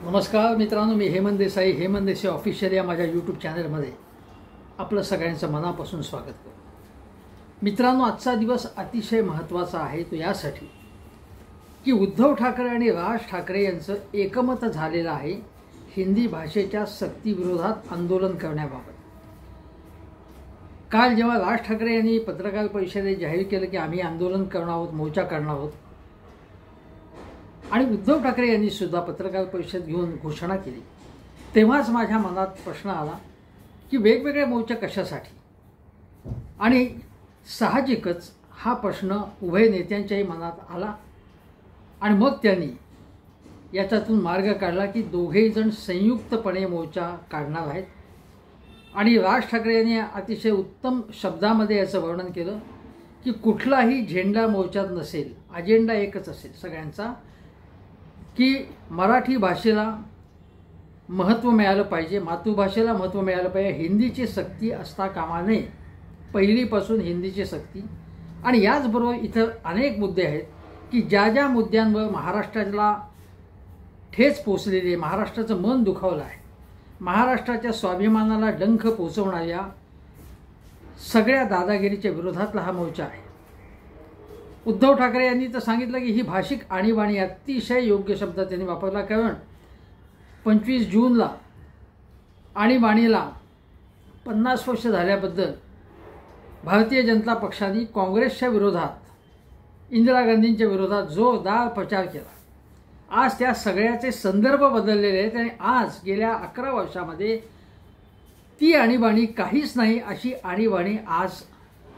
नमस्कार मित्रांनो, मी हेमंत देसाई ऑफिशियल या माझ्या यूट्यूब चॅनलमध्ये आपलं सगळ्यांचं मनापासून स्वागत करतो। मित्रांनो, आजचा दिवस अतिशय महत्त्वाचा आहे तो यासाठी की उद्धव ठाकरे आणि राज ठाकरे यांचं एकमत झालेलं आहे हिंदी भाषेच्या सक्तीविरोधात आंदोलन करण्याबाबत। काल जेव्हा राज ठाकरे यांनी पत्रकार परिषदेत जाहीर केलं की आम्ही आंदोलन करणार आहोत, मोर्चा करणार आहोत, आणि उद्धव ठाकरे यांनी सुद्धा पत्रकार परिषद घेऊन घोषणा केली, तेव्हाच माझ्या मनात प्रश्न आला की वेगवेगळे मोर्चे कशासाठी। आणि साहजिकच हा प्रश्न उभय नेत्यांच्याही मनात आला आणि मग त्यांनी याच्यातून मार्ग काढला की दोघेही जण संयुक्तपणे मोर्चा काढणार आहेत। आणि राज ठाकरे यांनी अतिशय उत्तम शब्दामध्ये याचं वर्णन केलं की कुठलाही झेंडा मोर्चात नसेल, अजेंडा एकच असेल सगळ्यांचा की मराठी भाषेला महत्त्व मिळालं पाहिजे, मातृभाषेला महत्त्व मिळालं पाहिजे, हिंदीची सक्ती असता कामा नये, पहिलीपासून हिंदीची सक्ती। आणि याचबरोबर इतर अनेक मुद्दे आहेत की ज्या ज्या मुद्द्यांवर महाराष्ट्राला ठेच पोचलेली आहे, महाराष्ट्राचं मन दुखावलं आहे, महाराष्ट्राच्या स्वाभिमानाला डंख पोचवणाऱ्या सगळ्या दादागिरीच्या विरोधातला हा मोर्चा आहे। उद्धव ठाकरे यांनी तर सांगितलं की ही भाषिक आणीबाणी, अतिशय योग्य शब्द त्यांनी वापरला, कारण 25 जूनला आणीबाणीला 50 वर्ष झाल्याबद्दल भारतीय जनता पक्षाने काँग्रेसच्या विरोधात, इंदिरा गांधींच्या विरोधात जोरदार प्रचार केला। आज त्या सगळ्याचे संदर्भ बदललेले आहेत आणि आज गेल्या 11 वर्षामध्ये ती आणीबाणी काहीच नाही अशी आणीबाणी आज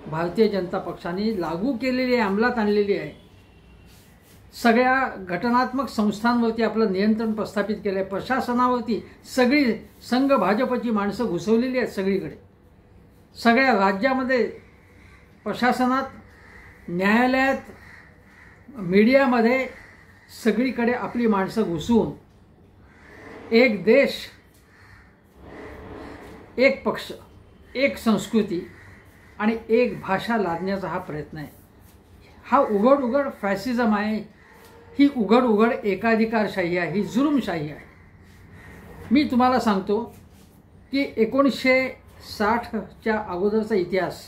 भारतीय जनता पक्षाने लागू केलेली आहे, अंमलात आणलेली आहे। सगळ्या घटनात्मक संस्थांवरती आपलं नियंत्रण प्रस्थापित केलं आहे, प्रशासनावरती सगळी संघ भाजपची माणसं घुसवलेली आहेत सगळीकडे, सगळ्या राज्यामध्ये प्रशासनात, न्यायालयात, मीडियामध्ये सगळीकडे आपली माणसं घुसवून एक देश, एक पक्ष, एक संस्कृती आणि एक भाषा लादण्याचा हा प्रयत्न आहे। हा उघड उघड फॅसिझम आहे, ही उघड उघड एकाधिकारशाही आहे, ही जुलूमशाही आहे। मी तुम्हाला सांगतो की 1960च्या अगोदरचा इतिहास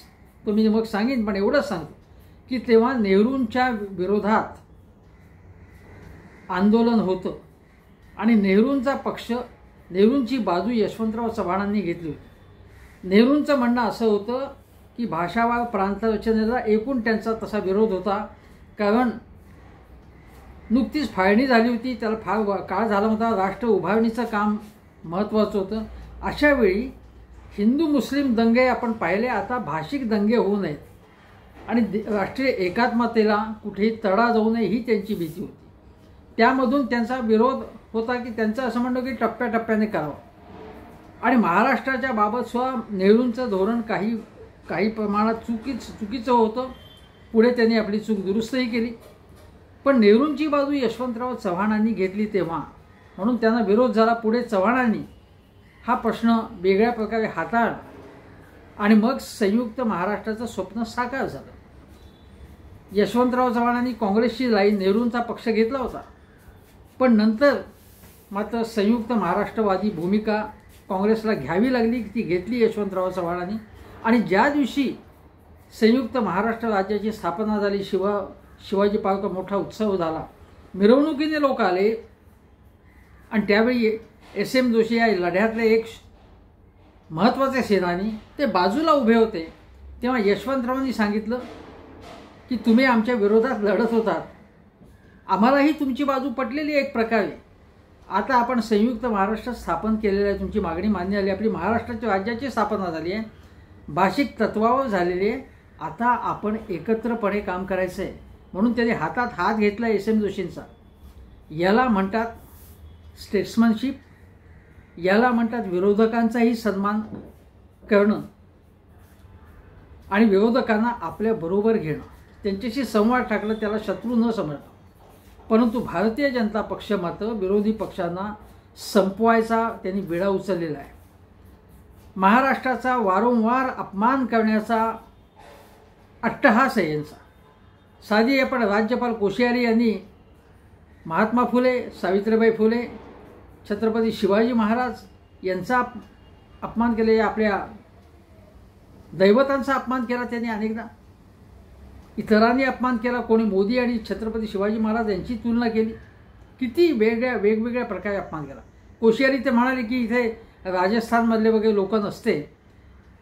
तो मी मग सांगेन, पण एवढंच सांगतो की तेव्हा नेहरूंच्या विरोधात आंदोलन होतं आणि नेहरूंचा पक्ष, नेहरूंची बाजू यशवंतराव चव्हाणांनी घेतली होती। नेहरूंचं म्हणणं असं होतं की भाषावार प्रांत रचनेला एकूण त्यांचा तसा विरोध होता, कारण नुकतीच फाळणी झाली होती, त्याला फार काळ झाला होता, राष्ट्र उभारणीचं काम महत्त्वाचं होतं। अशा वेळी हिंदू मुस्लिम दंगे आपण पाहिले, आता भाषिक दंगे होऊ नयेत आणि राष्ट्रीय एकात्मतेला कुठेही तडा जाऊ नये ही त्यांची भीती होती। त्यामधून त्यांचा विरोध होता की त्यांचं असं म्हणणं की टप्प्याटप्प्याने करावं। आणि महाराष्ट्राच्या बाबत सुद्धा नेहरूंचं धोरण काही प्रमाणात चुकीचं होतं, पुढे त्यांनी आपली चूक दुरुस्तही केली, पण नेहरूंची बाजू यशवंतराव चव्हाणांनी घेतली तेव्हा, म्हणून त्यांना विरोध झाला। पुढे चव्हाणांनी हा प्रश्न वेगळ्या प्रकारे हाताळला आणि मग संयुक्त महाराष्ट्राचं स्वप्न साकार झालं। यशवंतराव चव्हाणांनी काँग्रेसची लाईन, नेहरूंचा पक्ष घेतला होता, पण नंतर मात्र संयुक्त महाराष्ट्रवादी भूमिका काँग्रेसला घ्यावी लागली, ती घेतली यशवंतराव चव्हाणांनी। आणि ज्या दिवशी संयुक्त महाराष्ट्र राज्याची स्थापना झाली, शिवाजी पार्क मोठा उत्सव झाला, मिरवणुकीने लोक आले आणि त्यावेळी SM जोशी या लढ्यातले एक महत्त्वाचे सेनानी ते बाजूला उभे होते, तेव्हा यशवंतरावांनी सांगितलं की तुम्ही आमच्या विरोधात लढत होतात, आम्हालाही तुमची बाजू पटलेली एक प्रकारे, आता आपण संयुक्त महाराष्ट्र स्थापन केलेलं आहे, तुमची मागणी मान्य झाली, आपली महाराष्ट्राच्या राज्याची स्थापना झाली आहे, भाषिक तत्वावर झालेली आहे, आता आपण एकत्रपणे काम करायचं आहे। म्हणून त्यांनी हातात हात घेतला SM जोशींचा। याला म्हणतात स्टेट्समनशिप, याला म्हणतात विरोधकांचाही सन्मान करणं आणि विरोधकांना आपल्या बरोबर घेणं, त्यांच्याशी संवाद टाकलं, त्याला शत्रू न समजणं। परंतु भारतीय जनता पक्ष मात्र विरोधी पक्षांना संपवायचा त्यांनी विडा उचललेला आहे। महाराष्ट्राचा वारंवार अपमान करण्याचा अट्टहास आहे यांचा। साधी आपण राज्यपाल कोश्यारी यांनी महात्मा फुले, सावित्रीबाई फुले छत्रपती शिवाजी महाराज यांचा अपमान केला, आपल्या दैवतांचा अपमान केला त्यांनी अनेकदा, इतरांनी अपमान केला, कोणी मोदी आणि छत्रपती शिवाजी महाराज यांची तुलना केली, किती वेगवेगळ्या प्रकारे अपमान केला. कोश्यारी ते म्हणाले की इथे राजस्थानमधले वगैरे लोक नसते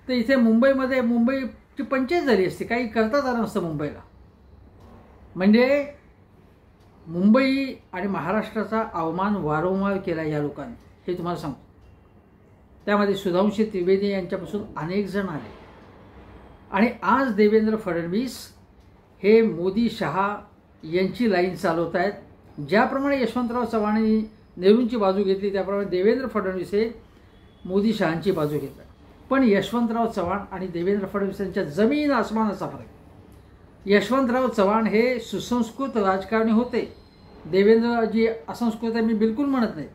तर इथे मुंबईची पंचायत झाली असते, काही करता आलं नसतं मुंबईला. म्हणजे मुंबई आणि महाराष्ट्राचा अवमान वारंवार केला या लोकांनी, हे तुम्हाला सांगतो. त्यामध्ये सुधांशू त्रिवेदी यांच्यापासून अनेक जण आले. आणि आज देवेंद्र फडणवीस हे मोदी शहा यांची लाईन चालवत आहेत. ज्याप्रमाणे यशवंतराव चव्हाणांनी नेहरूंची बाजू घेतली त्याप्रमाणे देवेंद्र फडणवीस हे मोदी शहांची बाजू घेतात. पण यशवंतराव चव्हाण आणि देवेंद्र फडणवीस यांच्या जमीन आसमानाचा फरक. यशवंतराव चव्हाण हे सुसंस्कृत राजकारणी होते. देवेंद्रजी असंस्कृत आहे मी बिलकुल म्हणत नाही,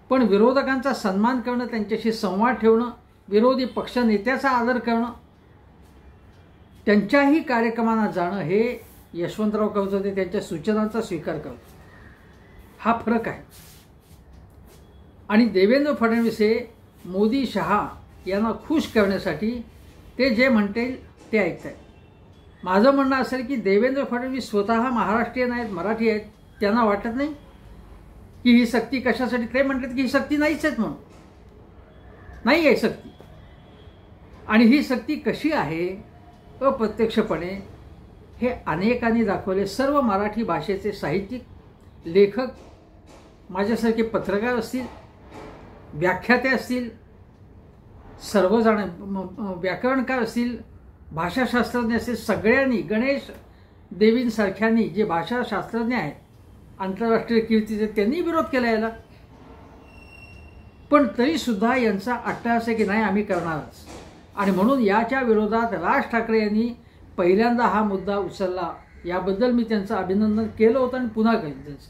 पण विरोधकांचा सन्मान करणं, त्यांच्याशी संवाद ठेवणं, विरोधी पक्षनेत्याचा आदर करणं, त्यांच्याही कार्यक्रमांना जाणं हे यशवंतराव करत होते. त्यांच्या सूचनांचा स्वीकार करतो. हा फरक आहे. आणि देवेंद्र फडणवीस हे मोदी शहा यांना खुश करण्यासाठी ते जे म्हणतील ते ऐकतात. माझं म्हणणं असेल की देवेंद्र फडणवीस स्वतः महाराष्ट्रीयन आहेत, मराठी आहेत. त्यांना वाटत नाही की ही सक्ती कशासाठी, ते म्हणतात की ही सक्ती नाहीच आहेत म्हणून, नाही आहे सक्ती. आणि ही सक्ती कशी आहे अप्रत्यक्षपणे हे अनेकांनी दाखवले. सर्व मराठी भाषेचे साहित्यिक, लेखक, माझ्यासारखे पत्रकार असतील, व्याख्याते असतील, सर्वजण व्याकरणकार असतील, भाषाशास्त्रज्ञ असतील, सगळ्यांनी, गणेश देवींसारख्यांनी जे भाषाशास्त्रज्ञ आहेत आंतरराष्ट्रीय कीर्तीचे, त्यांनी विरोध केला याला. पण तरीसुद्धा यांचा अट्टहास आहे की नाही आम्ही करणारच. आणि म्हणून याच्या विरोधात राज ठाकरे यांनी पहिल्यांदा हा मुद्दा उचलला. याबद्दल मी त्यांचं अभिनंदन केलं होतं आणि पुन्हा करेन त्यांचं.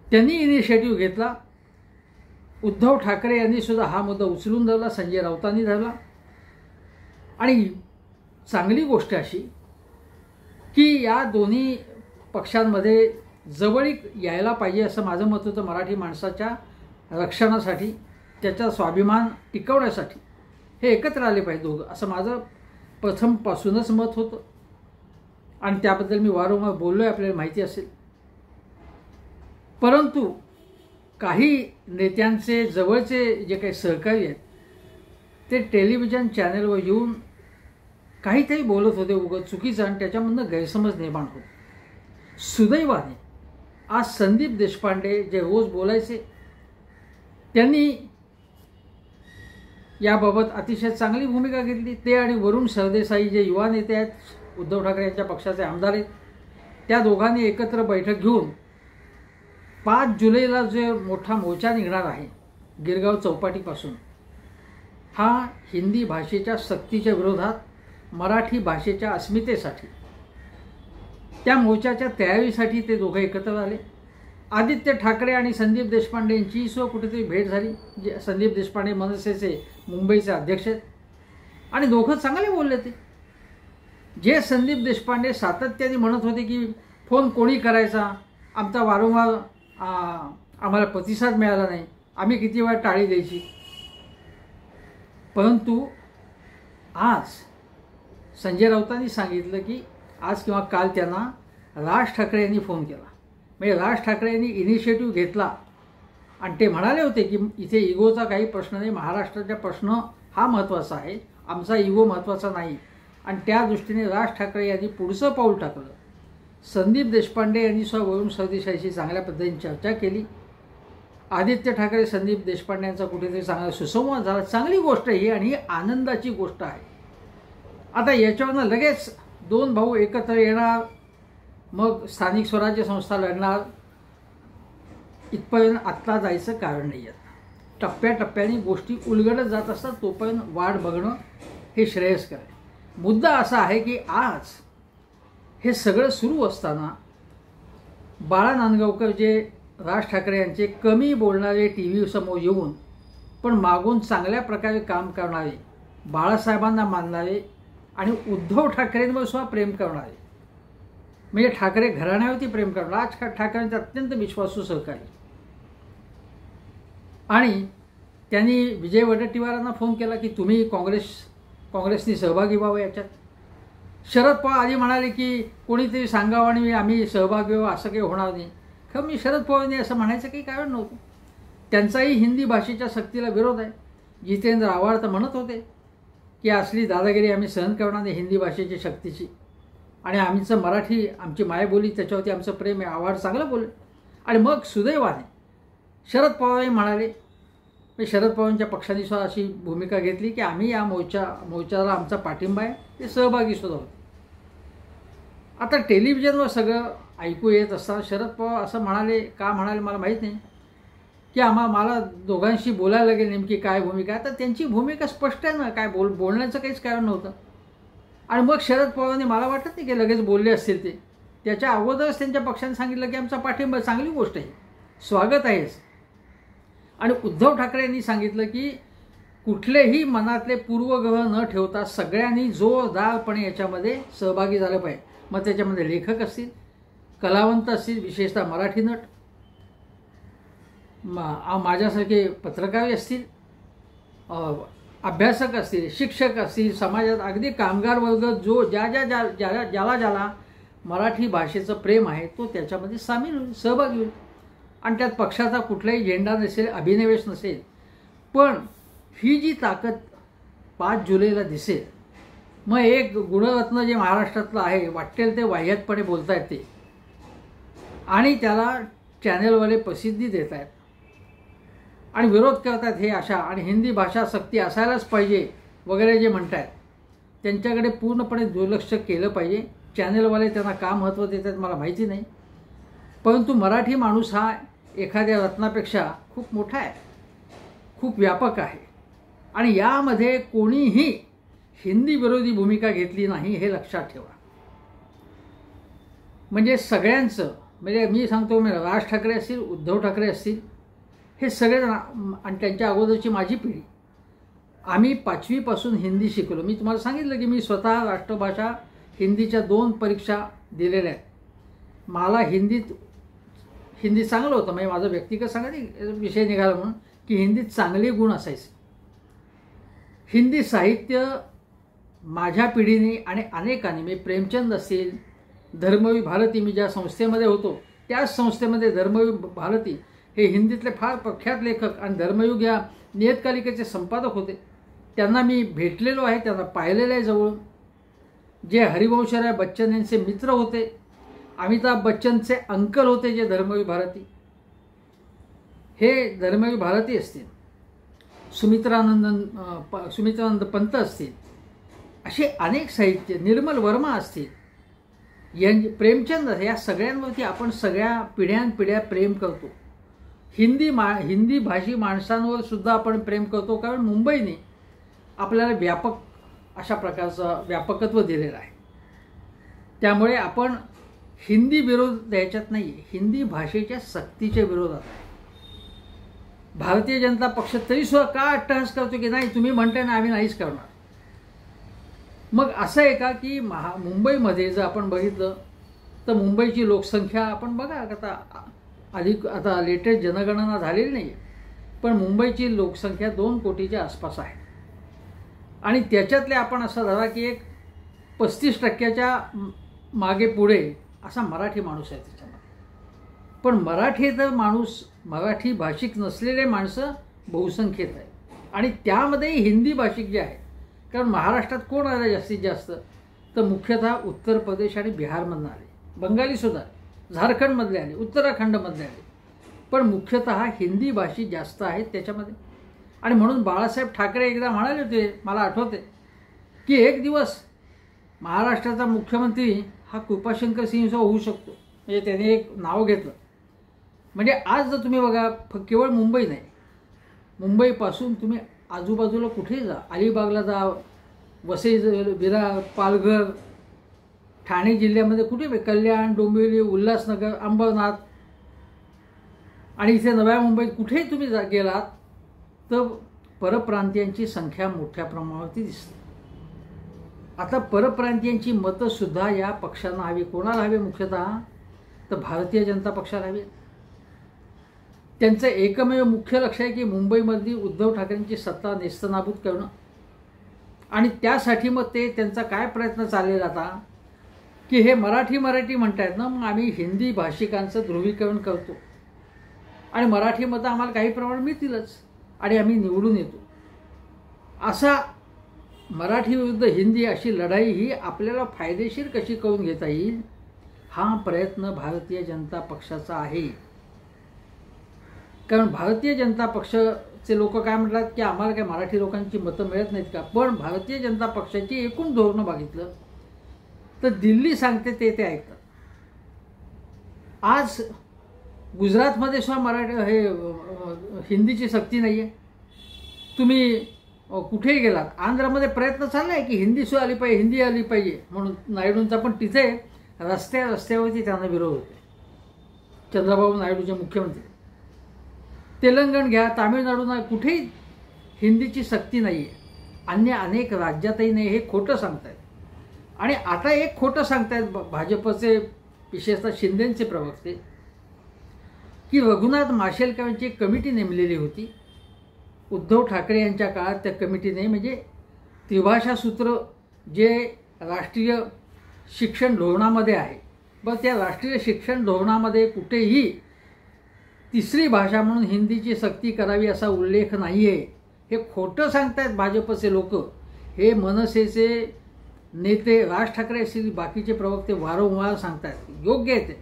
त्यांनी इनिशिएटिव्ह घेतला. उद्धव ठाकरे यांनी सुद्धा हा मुद्दा उचलून धरला, संजय राऊतांनी धरला. आणि चांगली गोष्ट अशी की या दोन्ही पक्षांमध्ये जवळीक यायला पाहिजे असं माझं मत होतं. मराठी माणसाच्या रक्षणासाठी, त्याचा स्वाभिमान टिकवण्यासाठी हे एकत्र आले पाहिजे दोघं, असं माझं प्रथमपासूनच मत होतं. आणि त्याबद्दल मी वारंवार बोललो आहे, आपल्याला माहिती असेल. परंतु काही नेत्यांचे जवळचे जे काही सहकारी आहेत ते टेलिव्हिजन चॅनलवर येऊन काहीतरी बोलत होते उगाच चुकीचं, आणि त्याच्यामधनं गैरसमज निर्माण होतो. सुदैवाने आज संदीप देशपांडे जे रोज बोलायचे त्यांनी याबाबत अतिशय चांगली भूमिका घेतली. ते आणि वरुण सरदेसाई जे युवा नेते आहेत, उद्धव ठाकरे यांच्या पक्षाचे आमदार आहेत, त्या दोघांनी एकत्र बैठक घेऊन 5 जुलैला जे मोठा मोर्चा निघणार आहे गिरगाव चौपाटीपासून, हा हिंदी भाषेच्या सक्तीच्या विरोधात, मराठी भाषेच्या अस्मितेसाठी, त्या मोर्चाच्या तयारीसाठी ते दोघं एकत्र आले. आदित्य ठाकरे आणि संदीप देशपांडे यांची कुठेतरी भेट झाली. जे संदीप देशपांडे मनसेचे मुंबईचे अध्यक्ष आहेत आणि दोघं चांगले बोलले. ते जे संदीप देशपांडे सातत्याने म्हणत होते की फोन कोणी करायचा, आमचा वारंवार आम्हाला प्रतिसाद मिळाला नाही, आम्ही किती वेळा टाळी द्यायची. परंतु आज संजय राऊतांनी सांगितलं की आज किंवा काल त्यांना राज ठाकरे यांनी फोन केला. म्हणजे राज ठाकरे यांनी इनिशिएटिव्ह घेतला आणि ते म्हणाले होते की इथे इगोचा काही प्रश्न नाही, महाराष्ट्राचा प्रश्न हा महत्त्वाचा आहे, आमचा इगो महत्त्वाचा नाही. आणि त्या दृष्टीने राज ठाकरे यांनी पुढचं पाऊल टाकलं. संदीप देशपांडे यांनी सुद्धा वरुण सरदेसाईशी चांगल्या पद्धतीने चर्चा केली. आदित्य ठाकरे संदीप देशपांडे यांचा कुठेतरी चांगला सुसंवाद झाला. चांगली गोष्ट ही आणि ही आनंदाची गोष्ट आहे. आता याच्यावरनं लगेच 2 भाऊ एकत्र येणार, मग स्थानिक स्वराज्य संस्था लढणार, इथपर्यंत आत्ता जायचं कारण नाही आहे. टप्प्याटप्प्याने गोष्टी उलगडत जात असतात, तोपर्यंत वाट बघणं हे श्रेयस्कर आहे. मुद्दा असा आहे की आज हे सगळं सुरू असताना बाळा नांदगावकर जे राज ठाकरे यांचे कमी बोलणारे टी व्ही समोर येऊन पण मागून चांगल्या प्रकारे काम करणारे, बाळासाहेबांना मानणारे आणि उद्धव ठाकरेंवर सुद्धा प्रेम करणारे, म्हणजे ठाकरे घराण्यावरती प्रेम करणारे, राज ठाकरेंचे अत्यंत विश्वासू सहकारी, आणि त्यांनी विजय वडेट्टीवारांना फोन केला की तुम्ही काँग्रेसनी सहभागी व्हावं याच्यात. शरद पवार आधी म्हणाले की कोणीतरी सांगावं आणि आम्ही सहभागी व्हावं, असं काही होणार नाही. खरं मी शरद पवारांनी असं म्हणायचं काही कारण नव्हतं. त्यांचाही हिंदी भाषेच्या सक्तीला विरोध आहे. जितेंद्र आव्हाड तर म्हणत होते की असली दादागिरी आम्ही सहन करणार नाही हिंदी भाषेची शक्तीची, आणि आमचं मराठी आमची मायबोली त्याच्यावरती आमचं प्रेम आहे. आव्हाड चांगलं बोलले. आणि मग सुदैवाने शरद पवारही म्हणाले, शरद पवारांच्या पक्षाने सुद्धा अशी भूमिका घेतली की आम्ही या मोर्चाला आमचा पाठिंबा आहे, ते सहभागी सुद्धा होते. आता टेलिव्हिजनवर सगळं ऐकू येत असताना शरद पवार असं म्हणाले, का म्हणाले मला माहीत नाही, की मला दोघांशी बोलायला लागेल नेमकी काय भूमिका आहे. तर त्यांची भूमिका स्पष्ट आहे ना, काय बोलण्याचं काहीच कारण नव्हतं. आणि मग शरद पवारांनी मला वाटत नाही की लगेच बोलले असतील ते. त्याच्या अगोदरच त्यांच्या पक्षाने सांगितलं की आमचा पाठिंबा, चांगली गोष्ट आहे, स्वागत आहेच. आणि उद्धव ठाकरे यांनी सांगितलं की कुठलेही मनातले पूर्वग्रह न ठेवता सगळ्यांनी जोरदारपणे याच्यामध्ये सहभागी झालं पाहिजे. मग त्याच्यामध्ये लेखक असतील, कलावंत असतील, विशेषतः मराठी नट, माझ्यासारखे पत्रकार असतील, अभ्यासक असतील, शिक्षक असतील, समाजात अगदी कामगार वर्ग जो ज्याला मराठी भाषेचं प्रेम आहे तो त्याच्यामध्ये सामील होईल, सहभागी होईल. आणि त्यात पक्षाचा कुठलाही झेंडा नसेल, अभिनिवेश नसेल. पण ही जी ताकद 5 जुलैला दिसेल, मग एक गुणरत्न जे महाराष्ट्रातलं आहे वाटेल ते वाह्यातपणे बोलतायत ते, आणि त्याला चॅनलवाले प्रसिद्धी देत आहेत आणि विरोध करतात हे अशा, आणि हिंदी भाषा सक्ती असायलाच पाहिजे वगैरे जे म्हणत आहेत त्यांच्याकडे पूर्णपणे दुर्लक्ष केलं पाहिजे. चॅनलवाले त्यांना का महत्त्व देतात मला माहिती नाही, परंतु मराठी माणूस हा एखाद्या रत्नापेक्षा खूप मोठा आहे, खूप व्यापक आहे. आणि यामध्ये कोणीही हिंदी विरोधी भूमिका घेतली नाही हे लक्षात ठेवा. म्हणजे सगळ्यांचं, म्हणजे मी सांगतो, राज ठाकरे असतील, उद्धव ठाकरे असतील, हे सगळे आणि त्यांच्या अगोदरची माझी पिढी, आम्ही 5वी पासून हिंदी शिकलो. मी तुम्हाला सांगितलं की मी स्वतः राष्ट्रभाषा हिंदीच्या 2 परीक्षा दिलेल्या आहेत. मला हिंदी चांगलं होतं, म्हणजे माझं व्यक्तिगत सांगायचं विषय निघाला म्हणून की हिंदीत चांगले गुण असायचे. हिंदी साहित्य माझ्या पिढीने आणि अनेकांनी, मी प्रेमचंद असतील, धर्मवीर भारती, मी ज्या संस्थेमध्ये होतो त्याच संस्थेमध्ये धर्मवीर भारती हे हिंदीतले फार प्रख्यात लेखक आणि धर्मयुग या नियतकालिकेचे संपादक होते. त्यांना मी भेटलेलो आहे, त्यांना पाहिलेलं आहे जवळून. जे हरिवंशराय बच्चन यांचे मित्र होते, अमिताभ बच्चनचे अंकल होते जे धर्मवीर भारती, हे धर्मवीर भारती असतील, सुमित्रानंद पंत असतील, असे अनेक साहित्य, निर्मल वर्मा असतील, प्रेमचंद, या सगळ्यांवरती आपण सगळ्या पिढ्यानपिढ्या प्रेम करतो. हिंदी भाषी माणसांवर सुद्धा आपण प्रेम करतो, कारण मुंबईने आपल्याला व्यापक अशा प्रकारचं व्यापकत्व दिलेलं आहे. त्यामुळे आपण हिंदी विरोध द्यायच्यात नाही, हिंदी भाषेच्या सक्तीच्या विरोधात आहे. भारतीय जनता पक्ष तरीसुद्धा का अट्टहास करतो की नाही तुम्ही म्हणताय ना आम्ही नाहीच करणार. मग असं आहे का की मुंबईमध्ये जर आपण बघितलं तर मुंबईची लोकसंख्या आपण बघा, आता लेटेस्ट जनगणना झालेली नाही, पण मुंबईची लोकसंख्या 2 कोटीच्या आसपास आहे. आणि त्याच्यातले आपण असं धरा की एक 35% मागे पुढे असा मराठी माणूस आहे त्याच्यामध्ये. पण मराठी भाषिक नसलेले माणसं बहुसंख्येत आहे, आणि त्यामध्येही हिंदी भाषिक जे आहे. कारण महाराष्ट्रात कोण आलं जास्तीत जास्त, तर मुख्यतः उत्तर प्रदेश आणि बिहारमधून आले, बंगालीसुद्धा, झारखंडमधले आले, उत्तराखंडमधले आले, पण मुख्यतः हिंदी भाषिक जास्त आहेत त्याच्यामध्ये. आणि म्हणून बाळासाहेब ठाकरे एकदा म्हणाले होते, मला आठवते की एक दिवस महाराष्ट्राचा मुख्यमंत्री हा कृपाशंकर सिंह होऊ शकतो. म्हणजे त्याने एक नाव घेतलं. म्हणजे आज जर तुम्ही बघा, केवळ मुंबई नाही, मुंबईपासून तुम्ही आजूबाजूला कुठेही जा, अलिबागला जा, वसई, विरार, पालघर, ठाणे जिल्ह्यामध्ये कुठे, कल्याण, डोंबिवली, उल्हासनगर, अंबरनाथ, आणि इथे नव्या मुंबईत कुठेही तुम्ही गेलात तर परप्रांतीयांची संख्या मोठ्या प्रमाणावरती दिसते. आता परप्रांतीयांची मतंसुद्धा या पक्षांना हवी. कोणाला हवे? मुख्यतः तर भारतीय जनता पक्षाला हवी. त्यांचं एकमेव मुख्य लक्ष आहे की मुंबईमधली उद्धव ठाकरेंची सत्ता नेस्तनाबूत करणं. आणि त्यासाठी मग त्यांचा काय प्रयत्न चाललेला आता की हे मराठी म्हणतायत ना, मग आम्ही हिंदी भाषिकांचं ध्रुवीकरण करतो आणि मराठी मतं आम्हाला काही प्रमाणात मिळतीलच आणि आम्ही निवडून येतो. असा मराठी विरुद्ध हिंदी अशी लढाई ही आपल्याला फायदेशीर कशी करून घेता येईल, हा प्रयत्न भारतीय जनता पक्षाचा आहे. कारण भारतीय जनता पक्षाचे लोक काय म्हणतात की आम्हाला काय मराठी लोकांची मतं मिळत नाहीत का. पण भारतीय जनता पक्षाची एकूण धोरणं बघितलं तर दिल्ली सांगते ते ऐकतात. आज गुजरातमध्ये सुद्धा मराठी हिंदीची सक्ती नाही आहे. तुम्ही कुठेही गेलात, आंध्रामध्ये प्रयत्न चालला आहे की हिंदी सुद्धा आली पाहिजे, हिंदी आली पाहिजे म्हणून नायडूंचा, पण तिथे रस्त्यावरती त्यांना विरोध होते. चंद्रबाबू नायडूचे मुख्यमंत्री. तेलंगण घ्या, तामिळनाडूना, कुठेही हिंदीची सक्ती नाही आहे. अन्य अनेक राज्यातही नाही. हे खोटं सांगतायत. आणि आता एक खोटं सांगतायत भाजपचे, विशेषतः शिंदेचे प्रवक्ते, की रघुनाथ माशेलकर यांची एक कमिटी नेमलेली होती उद्धव ठाकरे यांच्या काळात. त्या कमिटीने म्हणजे त्रिभाषा सूत्र जे राष्ट्रीय शिक्षण धोरणामध्ये आहे, बरं त्या राष्ट्रीय शिक्षण धोरणामध्ये कुठेही तिसरी भाषा म्हणून हिंदीची सक्ती करावी असा उल्लेख नाही आहे. हे खोटं सांगतायत भाजपचे लोक. हे मनसेचे नेते राज ठाकरे असतील, बाकीचे प्रवक्ते वारंवार सांगतात. योग्य आहे ते,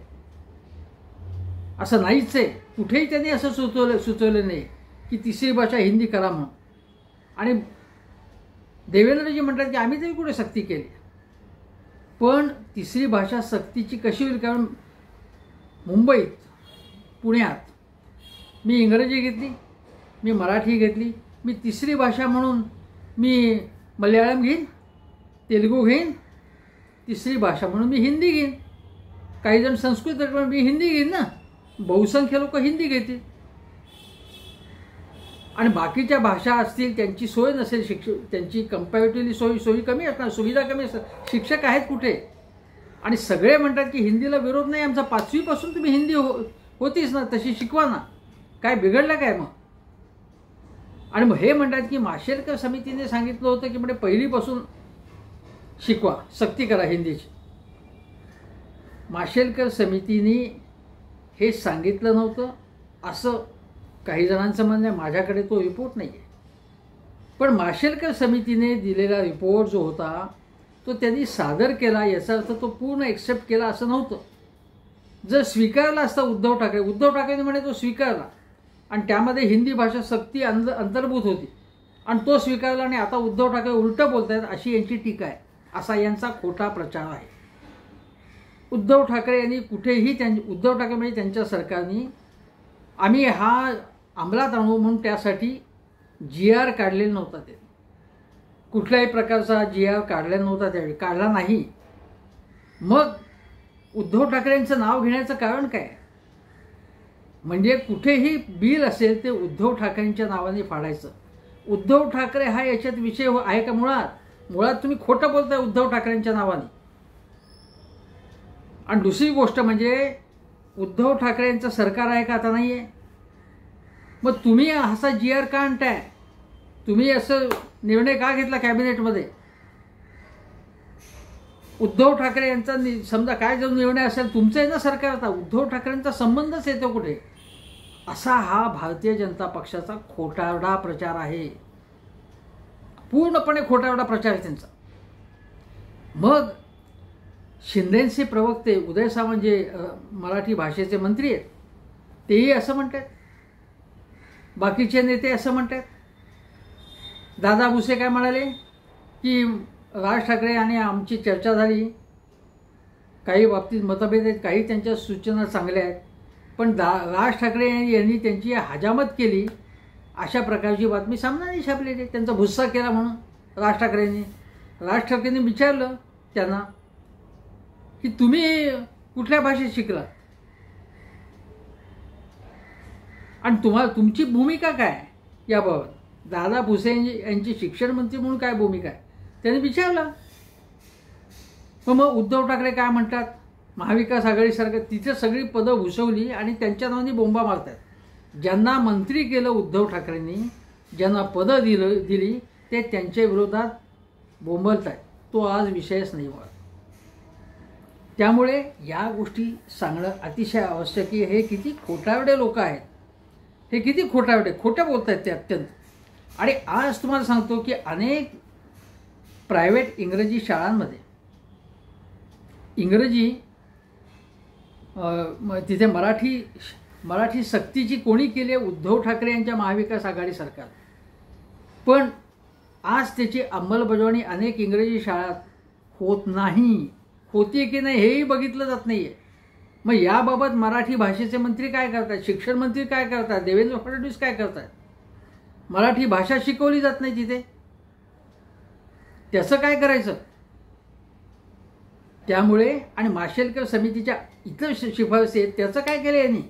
असं नाहीच आहे. कुठेही त्यांनी असं सुचवलं नाही की तिसरी भाषा हिंदी करा म्हणून. आणि देवेंद्रजी म्हणतात की आम्ही तरी कुठे सक्ती केली. पण तिसरी भाषा सक्तीची कशी होईल. कारण मुंबईत, पुण्यात मी इंग्रजी घेतली, मी मराठी घेतली, मी तिसरी भाषा म्हणून मी मल्याळम घेईन, तेलुगू घेईन, तिसरी भाषा म्हणून मी हिंदी घेईन. काही जण संस्कृत म्हणून मी हिंदी घेईन ना. बहुसंख्य लोक हिंदी घेतील. आणि बाकीच्या भाषा असतील त्यांची सोय नसेल, त्यांची कम्पॅरेटिव्हली सोयी कमी असणार, सुविधा कमी असतात. शिक्षक आहेत कुठे. आणि सगळे म्हणतात की हिंदीला विरोध नाही आमचा, 5वीपासून तुम्ही हिंदी होतीच ना, तशी शिकवा ना, काय बिघडलं काय मग. आणि मग हे म्हणतात की माशेलकर समितीने सांगितलं होतं की म्हणजे पहिलीपासून शिकवा, सक्ती करा हिंदीची. माशेलकर समितीने हे सांगितलं नव्हतं असं काही जणांचं म्हणणं आहे. माझ्याकडे तो रिपोर्ट नाही आहे. पण माशेलकर समितीने दिलेला रिपोर्ट जो होता तो त्यांनी सादर केला, याचा अर्थ तो पूर्ण एक्सेप्ट केला असं नव्हतं. जर स्वीकारला असता उद्धव ठाकरेने म्हणे तो स्वीकारला आणि त्यामध्ये हिंदी भाषा सक्ती अंतर्भूत होती आणि तो स्वीकारला आणि आता उद्धव ठाकरे उलटं बोलतायत अशी यांची टीका आहे. असा यांचा खोटा प्रचार आहे. उद्धव ठाकरे यांनी कुठेही उद्धव ठाकरे म्हणजे त्यांच्या सरकारने आम्ही हा अंमलात आणू म्हणून त्यासाठी GR काढलेला नव्हता. ते कुठल्याही प्रकारचा GR काढलेला नव्हता, त्यावेळी काढला नाही. मग उद्धव ठाकरेंचं नाव घेण्याचं कारण काय. म्हणजे कुठेही बिल असेल ते उद्धव ठाकरेंच्या नावाने फाडायचं. उद्धव ठाकरे हा याच्यात विषय आहे का. मुळात तुम्ही खोटं बोलताय उद्धव ठाकरेंच्या नावाने. आणि दुसरी गोष्ट म्हणजे उद्धव ठाकरेंचं सरकार आहे का आता नाही आहे. मग तुम्ही असा GR का आणताय. तुम्ही असं निर्णय का घेतला कॅबिनेटमध्ये. उद्धव ठाकरे यांचा समजा काय जो निर्णय असेल तुमचं आहे ना सरकार, आता उद्धव ठाकरेंचा संबंधच येतो कुठे. असा हा भारतीय जनता पक्षाचा खोटारडा प्रचार आहे. पूर्णपणे खोटारडा प्रचार आहे त्यांचा. मग शिंदेचे प्रवक्ते उदय सामंत जे मराठी भाषेचे मंत्री आहेत तेही असं म्हणतात. बाकीचे नेते असं म्हणतात. दादा भुसे काय म्हणाले की राज ठाकरे आणि आमची चर्चा झाली, काही बाबतीत मतभेद आहेत, काही त्यांच्या सूचना चांगल्या आहेत, पण राज ठाकरे यांनी त्यांची हजामत केली अशा प्रकारची बातमी सामनाने छापलेली. त्यांचा भुस्सा केला म्हणून राज ठाकरेंनी विचारलं त्यांना की तुम्ही कुठल्या भाषेत शिकला आणि तुमची भूमिका काय याबाबत. दादा भुसे यांची शिक्षण मंत्री म्हणून काय भूमिका आहे त्यांनी विचारलं. मग उद्धव ठाकरे काय म्हणतात, महाविकास आघाडी सरकार तिथे सगळी पदं घुसवली आणि त्यांच्या नावाने बोंबा मारतात. ज्यांना मंत्री केलं उद्धव ठाकरेंनी, ज्यांना पदं दिली ते त्यांच्या विरोधात बोंबलत आहेत. तो आज विषयच नाही मुळात. त्यामुळे या गोष्टी सांगणं अतिशय आवश्यक आहे. हे किती खोटारडे लोक आहेत, हे किती खोटारडे, खोटं बोलत आहेत ते अत्यंत. आणि आज तुम्हाला सांगतो की अनेक प्रायव्हेट इंग्रजी शाळांमध्ये इंग्रजी तिथे मराठी सक्तीची कोणी केली आहे? उद्धव ठाकरे यांच्या महाविकास आघाडी सरकार. पण आज त्याची अंमलबजावणी अनेक इंग्रजी शाळात होत नाही. होती की नाही हेही बघितलं जात नाही आहे. मग याबाबत मराठी भाषेचे मंत्री काय करतात? शिक्षण मंत्री काय करतात? देवेंद्र फडणवीस काय करतात? मराठी भाषा शिकवली जात नाही तिथे. त्याचं काय करायचं? त्यामुळे आणि माशेलकर समितीच्या इतर शिफारसी आहेत, त्याचं काय केलं यांनी?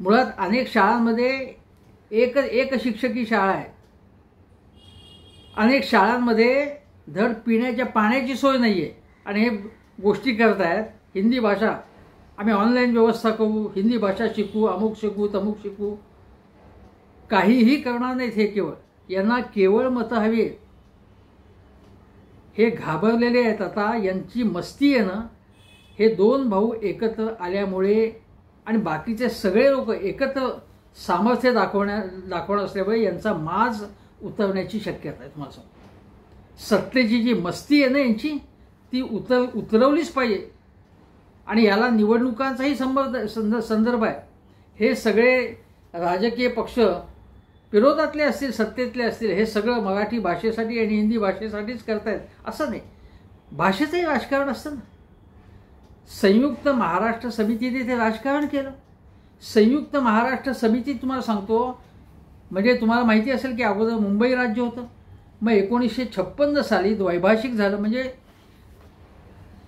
मुळात अनेक शाळांमध्ये एक शिक्षकी शाळा आहे. अनेक शाळांमध्ये धड पिण्याच्या पाण्याची सोय नाही आहे. आणि हे गोष्टी करत आहेत. हिंदी भाषा आम्ही ऑनलाईन व्यवस्था करू, हिंदी भाषा शिकू, अमुक शिकू, तमुक शिकू. काहीही करणार नाहीत हे. यांना केवळ मतं हवी आहेत. हे घाबरलेले आहेत आता. यांची मस्ती आहे ना, हे दोन भाऊ एकत्र आल्यामुळे आणि बाकीचे सगळे लोक एकत्र सामर्थ्य दाखवणार असल्यामुळे यांचा माज उतरण्याची शक्यता आहे. तुम्हाला सांगतो, सत्तेची जी मस्ती आहे ना यांची, ती उतरवलीच पाहिजे. आणि याला निवडणुकांचाही संदर्भ आहे. हे सगळे राजकीय पक्ष विरोधातले असतील, सत्तेतले असतील, हे सगळं मराठी भाषेसाठी आणि हिंदी भाषेसाठीच करतायत असं नाही. भाषेचंही राजकारण असतं ना. संयुक्त महाराष्ट्र समितीने ते राजकारण केलं. संयुक्त महाराष्ट्र समिती तुम्हाला सांगतो, म्हणजे तुम्हाला माहिती असेल की अगोदर मुंबई राज्य होतं. मग 1956 साली द्वैभाषिक झालं. म्हणजे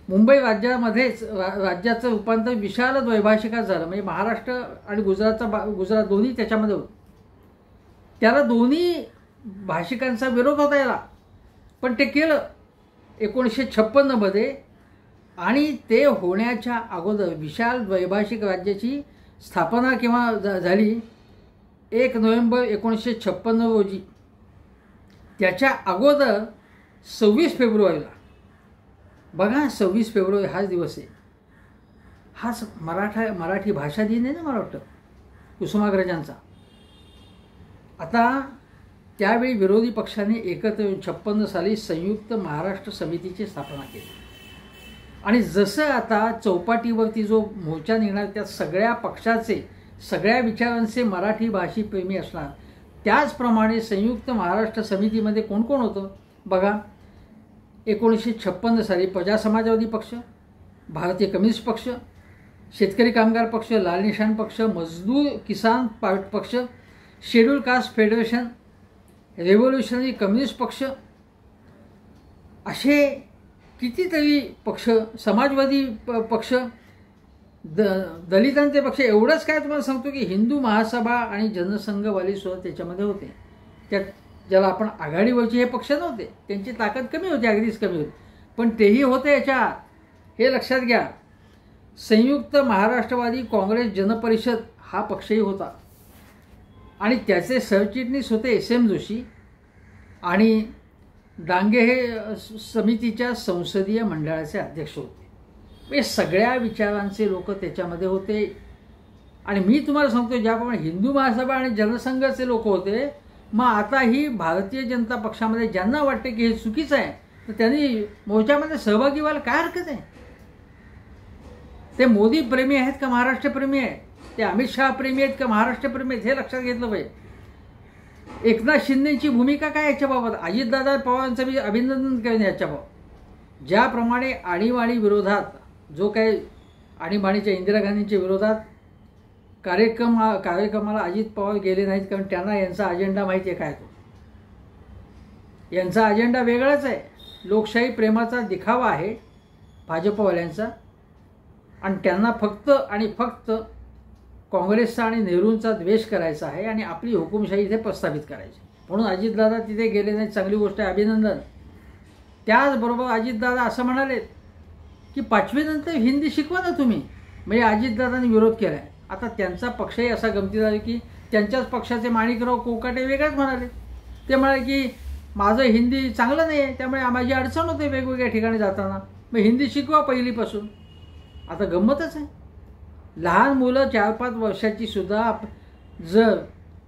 मुंबई राज्यामध्येच राज्याचं रूपांतर विशाल द्वैभाषिकात झालं. म्हणजे महाराष्ट्र आणि गुजरात दोन्ही त्याच्यामध्ये होतं. त्याला दोन्ही भाषिकांचा विरोध होता याला, पण ते केलं 1956 मध्ये. आणि ते होण्याच्या अगोदर विशाल द्वैभाषिक राज्याची स्थापना केव्हा झाली? 1 नोव्हेंबर 1956 रोजी. त्याच्या अगोदर 26 फेब्रुवारीला, बघा 26 फेब्रुवारी हाच दिवस आहे. हाच मराठी भाषा दिन आहे ना, मला वाटतं कुसुमाग्रजांचा. आता त्यावेळी विरोधी पक्षांनी एकत्र येऊन 56 साली संयुक्त महाराष्ट्र समितीची स्थापना केली. आणि जसं आता चौपाटीवरती जो मोर्चा निघणार त्यात सगळ्या पक्षाचे, सगळ्या विचारांचे मराठी भाषी प्रेमी असणार, त्याचप्रमाणे संयुक्त महाराष्ट्र समितीमध्ये कोण कोण होतं बघा. 1956 साली प्रजा समाजवादी पक्ष, भारतीय कम्युनिस्ट पक्ष, शेतकरी कामगार पक्ष, लाल निशाण पक्ष, मजदूर किसान पक्ष, Schedule Caste Federation, Revolutionary Communist पक्ष, असे कितीतरी पक्ष, समाजवादी पक्ष, दलितांचे पक्ष. एवढंच काय तुम्हाला सांगतो की हिंदू महासभा आणि जनसंघवाली सुद्धा त्याच्यामध्ये होते. त्यात ज्याला आपण आघाडीवरचे हे पक्ष नव्हते, त्यांची ताकद कमी होती, अगदीच कमी होती, पण तेही होते याच्यात. हे लक्षात घ्या. संयुक्त महाराष्ट्रवादी काँग्रेस जनपरिषद हा पक्षही होता आणि त्याचे सरचिटणीस होते SM जोशी आणि डांगे हे समितीच्या संसदीय मंडळाचे अध्यक्ष होते. हे सगळ्या विचारांचे लोक त्याच्यामध्ये होते. आणि मी तुम्हाला सांगतो, ज्याप्रमाणे हिंदू महासभा आणि जनसंघाचे लोक होते, मग आता ही भारतीय जनता पक्षामध्ये ज्यांना वाटते की हे चुकीचं आहे, तर त्यांनी मोर्चामध्ये सहभागी व्हायला काय हरकत आहे? ते मोदी प्रेमी आहेत का महाराष्ट्र प्रेमी आहेत? ते अमित शहा प्रेमी आहेत का महाराष्ट्र प्रेमी आहेत? हे लक्षात घेतलं पाहिजे. एकनाथ शिंदेची भूमिका काय याच्याबाबत? अजितदादा पवारांचं मी अभिनंदन करेन याच्याबाबत. ज्याप्रमाणे आणीबाणी विरोधात, जो काही आणीबाणीच्या इंदिरा गांधींच्या विरोधात कार्यक्रमाला अजित पवार गेले नाहीत, कारण त्यांना यांचा अजेंडा माहिती आहे काय तो. यांचा अजेंडा वेगळाच आहे. लोकशाही प्रेमाचा दिखावा आहे भाजपवाल्यांचा. आणि त्यांना फक्त आणि फक्त काँग्रेसचा आणि नेहरूंचा द्वेष करायचा आहे आणि आपली हुकुमशाही इथे प्रस्थापित करायची. म्हणून अजितदादा तिथे गेले नाहीत, चांगली गोष्ट आहे, अभिनंदन. त्याचबरोबर अजितदादा असं म्हणाले की 5वी नंतर हिंदी शिकवा ना तुम्ही. म्हणजे अजितदादांनी विरोध केला आहे. आता त्यांचा पक्षही असा गमती झाला की त्यांच्याच पक्षाचे माणिकराव कोकाटे वेगळंच म्हणाले. ते म्हणाले की माझं हिंदी चांगलं नाही आहे, त्यामुळे माझी अडचण होते वेगवेगळ्या ठिकाणी जाताना, मग हिंदी शिकवा पहिलीपासून. आता गंमतच आहे, लहान मुलं 4-5 वर्षाची सुद्धा जर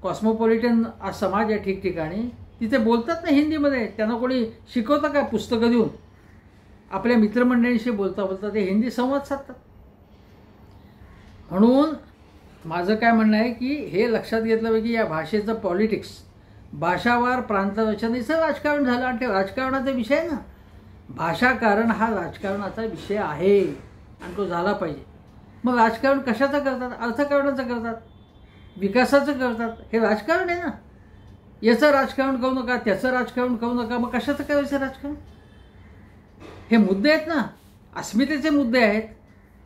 कॉस्मोपॉलिटन समाज आहे ठिकठिकाणी, तिथे बोलतात ना हिंदीमध्ये. त्यांना कोणी शिकवतं का पुस्तकं देऊन? आपल्या मित्रमंडळींशी बोलता बोलता ते हिंदी संवाद साधतात. म्हणून माझं काय म्हणणं आहे की हे लक्षात घेतलं पाहिजे की या भाषेचं पॉलिटिक्स, भाषावार प्रांतरचनेचं राजकारण झालं, आणि ते राजकारणाचा विषय आहे ना. भाषाकारण हा राजकारणाचा विषय आहे आणि तो झाला पाहिजे. मग राजकारण कशाचं करतात? अर्थकारणाचं करतात, विकासाचं करतात. हे राजकारण आहे ना. याचं राजकारण करू नका, त्याचं राजकारण करू नका. मग कशाचं करायचं राजकारण? हे मुद्दे आहेत ना, अस्मितेचे मुद्दे आहेत.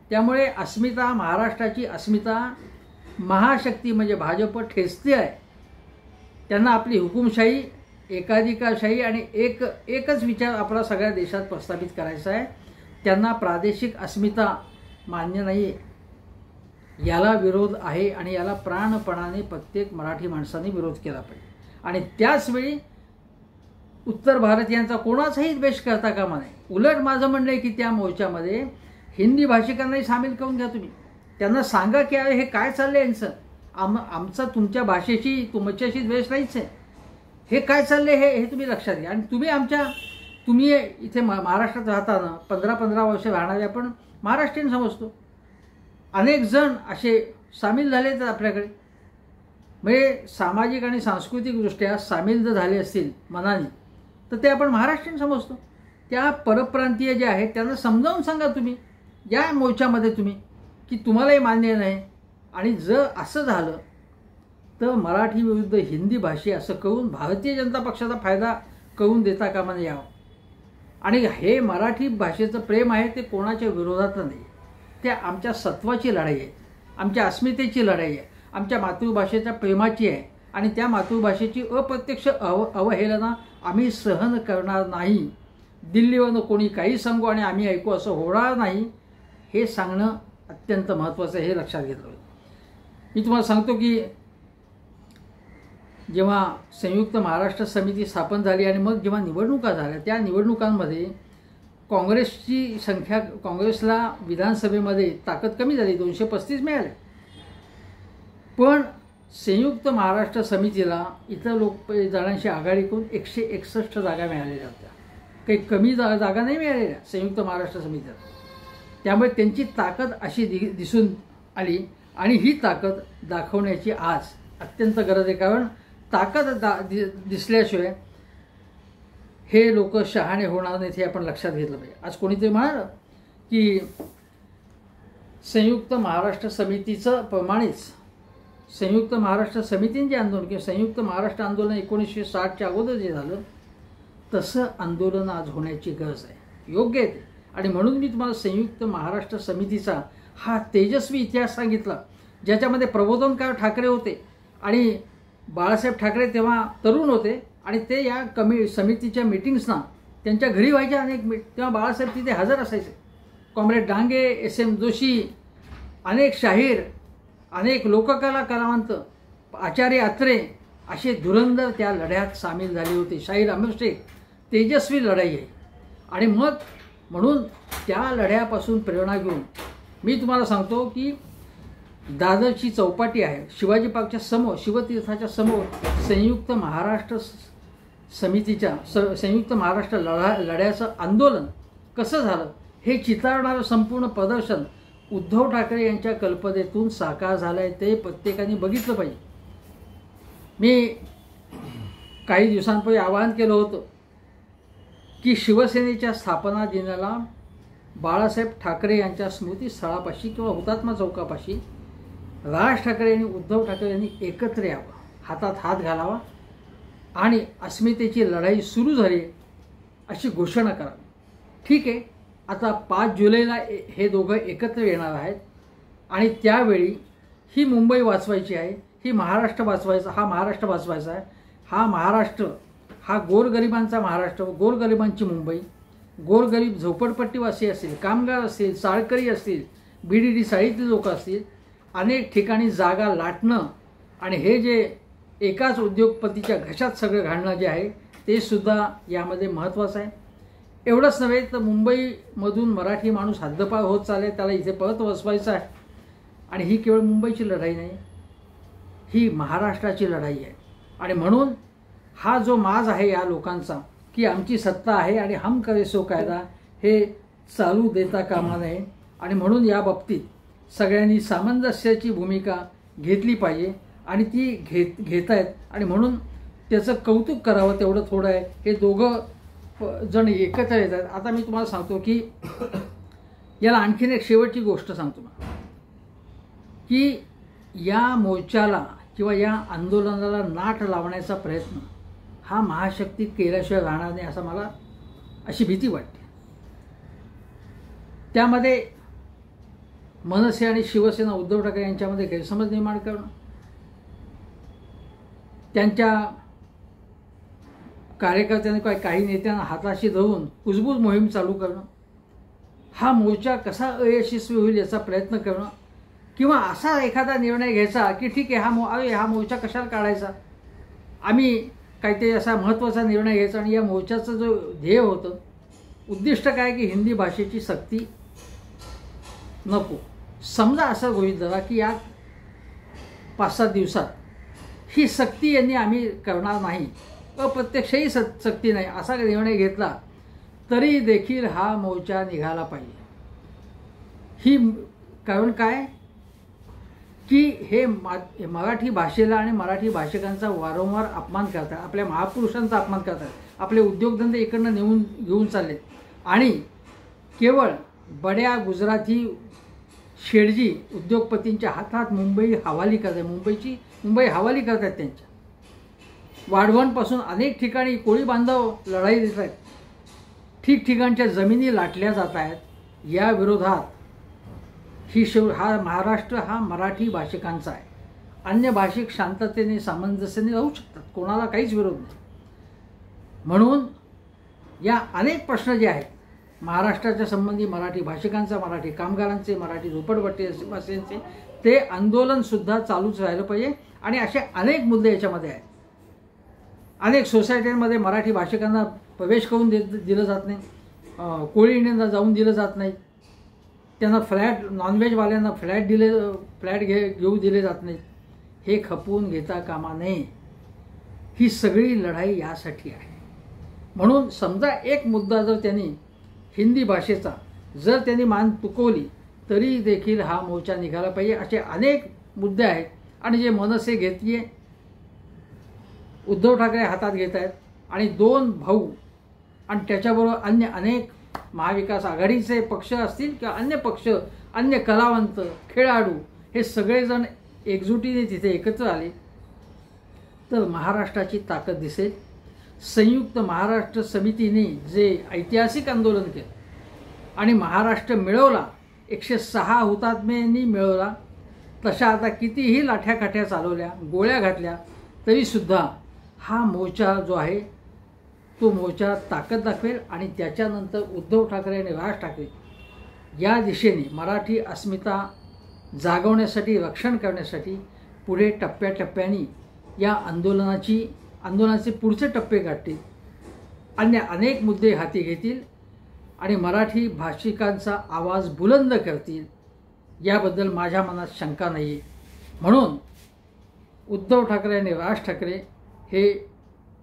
त्यामुळे अस्मिता, महाराष्ट्राची अस्मिता, महाशक्ती म्हणजे भाजप ठेचते आहे. त्यांना आपली हुकुमशाही, एकाधिकारशाही आणि एकच विचार आपला सगळ्या देशात प्रस्थापित करायचा आहे. त्यांना प्रादेशिक अस्मिता मान्य नाही आहे. याला विरोध आहे आणि याला प्राणपणाने प्रत्येक मराठी माणसाने विरोध केला पाहिजे. आणि त्याचवेळी उत्तर भारतीयांचा कोणाचाही द्वेष करता कामा नये. उलट माझं म्हणणं आहे की त्या मोर्चामध्ये हिंदी भाषिकांनाही सामील करून घ्या तुम्ही. त्यांना सांगा की हे काय चाललं आहे यांचं. आमचा तुमच्या भाषेशी, तुमच्याशी द्वेष नाहीच आहे. हे काय चाललं आहे हे तुम्ही लक्षात घ्या. आणि तुम्ही इथे महाराष्ट्रात राहताना 15-15 वर्ष राहणारे आपण महाराष्ट्रीयन समजतो. अनेक जण असे सामील झाले तर आपल्याकडे, म्हणजे सामाजिक आणि सांस्कृतिकदृष्ट्या सामील जर झाले असतील मनाने, तर ते आपण महाराष्ट्रीयन समजतो. त्या परप्रांतीय जे आहेत त्यांना समजावून सांगा तुम्ही या मोर्चामध्ये तुम्ही की तुम्हालाही मान्य नाही. आणि जर असं झालं तर मराठी विरुद्ध हिंदी भाषी असं करून भारतीय जनता पक्षाचा फायदा करून देता कामा नये यावं. आणि हे मराठी भाषेचं प्रेम आहे ते कोणाच्या विरोधात नाही. ते आमच्या सत्वाची लढाई आहे, आमच्या अस्मितेची लढाई आहे, आमच्या मातृभाषेच्या प्रेमाची आहे. आणि त्या मातृभाषेची अप्रत्यक्ष अवहेलना आम्ही सहन करणार नाही. दिल्लीवरनं कोणी काही सांगू आणि आम्ही ऐकू असं होणार नाही. हे सांगणं अत्यंत महत्त्वाचं आहे, हे लक्षात घेतलं पाहिजे. मी तुम्हाला सांगतो की जेव्हा संयुक्त महाराष्ट्र समिती स्थापन झाली आणि मग जेव्हा निवडणुका झाल्या, त्या निवडणुकांमध्ये काँग्रेसची संख्या, काँग्रेसला विधानसभेमध्ये ताकद कमी झाली, 235 मिळाले. पण संयुक्त महाराष्ट्र समितीला इतर जणांशी आघाडी करून 161 जागा मिळालेल्या होत्या. काही कमी जागा नाही मिळालेल्या संयुक्त महाराष्ट्र समितीला. त्यामुळे त्यांची ताकद अशी दिसून आली आणि ही ताकद दाखवण्याची आज अत्यंत गरज आहे. कारण ताकद दिसल्याशिवाय हे लोक शहाणे होणार नाहीत हे आपण लक्षात घेतलं पाहिजे. आज कोणीतरी म्हणालं की संयुक्त महाराष्ट्र समितीचं प्रमाणेच संयुक्त महाराष्ट्र समितीने जे आंदोलन किंवा संयुक्त महाराष्ट्र आंदोलन 1960च्या अगोदर जे झालं तसं आंदोलन आज होण्याची गरज आहे. योग्य आहे ते. आणि म्हणून मी तुम्हाला संयुक्त महाराष्ट्र समितीचा हा तेजस्वी इतिहास सांगितला, ज्याच्यामध्ये प्रबोधनकार ठाकरे होते आणि बाळासाहेब ठाकरे तेव्हा तरुण होते आणि ते या समितीच्या मीटिंग्सना त्यांच्या घरी व्हायच्या अनेक तेव्हा बाळासाहेब तिथे हजर असायचे. कॉम्रेड डांगे, SM जोशी, अनेक शाहीर, अनेक लोककला कलावंत, आचार्य अत्रे असे धुरंधर त्या लढ्यात सामील झाले होते. शाहीर अमर शेख. तेजस्वी लढाई आहे. आणि मग म्हणून त्या लढ्यापासून प्रेरणा घेऊन मी तुम्हाला सांगतो की दादरची चौपाटी आहे, शिवाजी पार्कच्या समोर, शिवतीर्थाच्या समोर संयुक्त महाराष्ट्र समितीच्या संयुक्त महाराष्ट्र लढ्याचं आंदोलन कसं झालं हे चितारणारं संपूर्ण प्रदर्शन उद्धव ठाकरे यांच्या कल्पनेतून साकार झालं आहे. ते प्रत्येकाने बघितलं पाहिजे. मी काही दिवसांपूर्वी आवाहन केलं होतं की शिवसेनेच्या स्थापना दिनाला बाळासाहेब ठाकरे यांच्या स्मृतीस्थळापाशी किंवा हुतात्मा चौकापाशी राज ठाकरे आणि उद्धव ठाकरे यांनी एकत्र यावं, हातात हात घालावा आणि अस्मितेची लढाई सुरू झाली अशी घोषणा करावी. ठीक आहे, आता 5 जुलैला हे दोघं एकत्र येणार आहेत आणि त्यावेळी ही मुंबई वाचवायची आहे, ही महाराष्ट्र वाचवायचा, हा महाराष्ट्र वाचवायचा आहे. हा महाराष्ट्र हा गोरगरिबांचा महाराष्ट्र, गोरगरिबांची मुंबई. गोरगरीब झोपडपट्टीवासी असतील, कामगार असतील, साळकरी असतील, BDD साळीतले लोक असतील अनेक ठिकाणी जागा लाटणं आणि हे जे एकाच उद्योगपतीच्या घशात सगळं घालणं जे आहे ते सुद्धा यामध्ये महत्त्वाचं आहे. एवढंच नव्हे तर मुंबईमधून मराठी माणूस हद्दपार होत चालले, त्याला इथे परत वसवायचं आहे. आणि ही केवळ मुंबईची लढाई नाही, ही महाराष्ट्राची लढाई आहे. आणि म्हणून हा जो माज आहे या लोकांचा की आमची सत्ता आहे आणि हम करे सो कायदा, हे चालू देता कामा नये. आणि म्हणून या बाबतीत सगळ्यांनी सामंजस्याची भूमिका घेतली पाहिजे आणि ती घेत आहेत. आणि म्हणून त्याचं कौतुक करावं तेवढं थोडं आहे. हे दोघं जण एकत्र येत आहेत. आता मी तुम्हाला सांगतो की याला आणखीन एक शेवटची गोष्ट सांगतो की या मोर्चाला किंवा या आंदोलनाला नाट लावण्याचा प्रयत्न हा महाशक्ती केल्याशिवाय राहणार नाही असं मला अशी भीती वाटते. त्यामध्ये मनसे आणि शिवसेना उद्धव ठाकरे यांच्यामध्ये गैरसमज निर्माण करणं, त्यांच्या कार्यकर्त्यांनी काही नेत्यांना हाताशी धरून कुजबूज मोहीम चालू करणं, हा मोर्चा कसा अयशस्वी होईल याचा प्रयत्न करणं, किंवा असा एखादा निर्णय घ्यायचा की ठीक आहे हा मोर्चा कशाला काढायचा, आम्ही काहीतरी असा महत्त्वाचा निर्णय घ्यायचा. आणि या मोर्चाचं जो ध्येय होतं, उद्दिष्ट काय की हिंदी भाषेची सक्ती नको. समजा असं गृहीत धरा की या 5-7 दिवसात ही सक्ती यांनी आम्ही करणार नाही, अप्रत्यक्षही सक्ती नाही असा निर्णय घेतला तरी देखील हा मोर्चा निघाला पाहिजे. ही कारण काय की हे मराठी भाषेला आणि मराठी भाषिकांचा वारंवार अपमान करतात, आपल्या महापुरुषांचा अपमान करतात, आपले उद्योगधंदे इकडनं घेऊन चालले आणि केवळ बड्या गुजराती शेडजी उद्योगपतींच्या हातात मुंबई हवाली हवाली करतात. त्यांच्या वाढवणपासून अनेक ठिकाणी कोळी बांधव लढाई देत आहेत, ठिकठिकाणच्या जमिनी लाटल्या जात आहेत. या विरोधात हा महाराष्ट्र हा मराठी भाषिकांचा आहे. अन्य भाषिक शांततेने सामंजस्याने राहू शकतात, कोणाला काहीच विरोध नाही. म्हणून या अनेक प्रश्न जे आहेत महाराष्ट्राच्या संबंधी, मराठी भाषिकांचा, मराठी कामगारांचे, मराठी झोपडपट्टीवासीयांचे, ते आंदोलनसुद्धा चालूच राहिलं पाहिजे. आणि असे अनेक मुद्दे याच्यामध्ये आहेत. अनेक सोसायट्यांमध्ये मराठी भाषिकांना प्रवेश करून दिलं जात नाही, कोळी इंडियनला जाऊन दिलं जात नाही, त्यांना नॉनव्हेजवाल्यांना फ्लॅट घेऊ दिले जात नाहीत. हे खपवून घेता कामा नये. ही सगळी लढाई यासाठी आहे. म्हणून समजा एक मुद्दा जर त्यांनी हिंदी भाषेचा जर त्यांनी मान तुकवली तरी देखील हा मोर्चा निघाला पाहिजे. असे अनेक मुद्दे आहेत. आणि जे मनसे घेतली आहे, उद्धव ठाकरे हातात घेत आहेत आणि 2 भाऊ आणि त्याच्याबरोबर अन्य अनेक महाविकास आघाडीचे पक्ष असतील किंवा अन्य पक्ष, अन्य कलावंत, खेळाडू, हे सगळेजण एकजुटीने तिथे एकत्र आले तर महाराष्ट्राची ताकद दिसेल. संयुक्त महाराष्ट्र समितीने जे ऐतिहासिक आंदोलन केलं आणि महाराष्ट्र मिळवला, 106 हुतात्म्यांनी मिळवला, तशा आता कितीही लाठ्याकाठ्या चालवल्या, गोळ्या घातल्या, तरीसुद्धा हा मोर्चा जो आहे तो मोर्चा ताकद दाखवेल. आणि त्याच्यानंतर उद्धव ठाकरे आणि राज ठाकरे या दिशेने मराठी अस्मिता जागवण्यासाठी, रक्षण करण्यासाठी पुढे टप्प्याटप्प्याने या आंदोलनाचे पुढचे टप्पे गाठतील, अन्य अनेक मुद्दे हाती घेतील आणि मराठी भाषिकांचा आवाज बुलंद करतील. याबद्दल माझ्या मनात शंका नाही आहे. म्हणून उद्धव ठाकरे आणि राज ठाकरे हे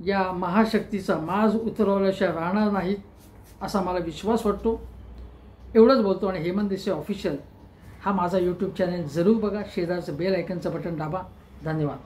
या महाशक्तीचा माज उतरवल्याशिवाय राहणार नाहीत असा मला विश्वास वाटतो. एवढंच बोलतो. आणि हेमंत देसाई ऑफिशियल हा माझा यूट्यूब चॅनल जरूर बघा. शेजारचं बेल आयकनचं बटन दाबा. धन्यवाद.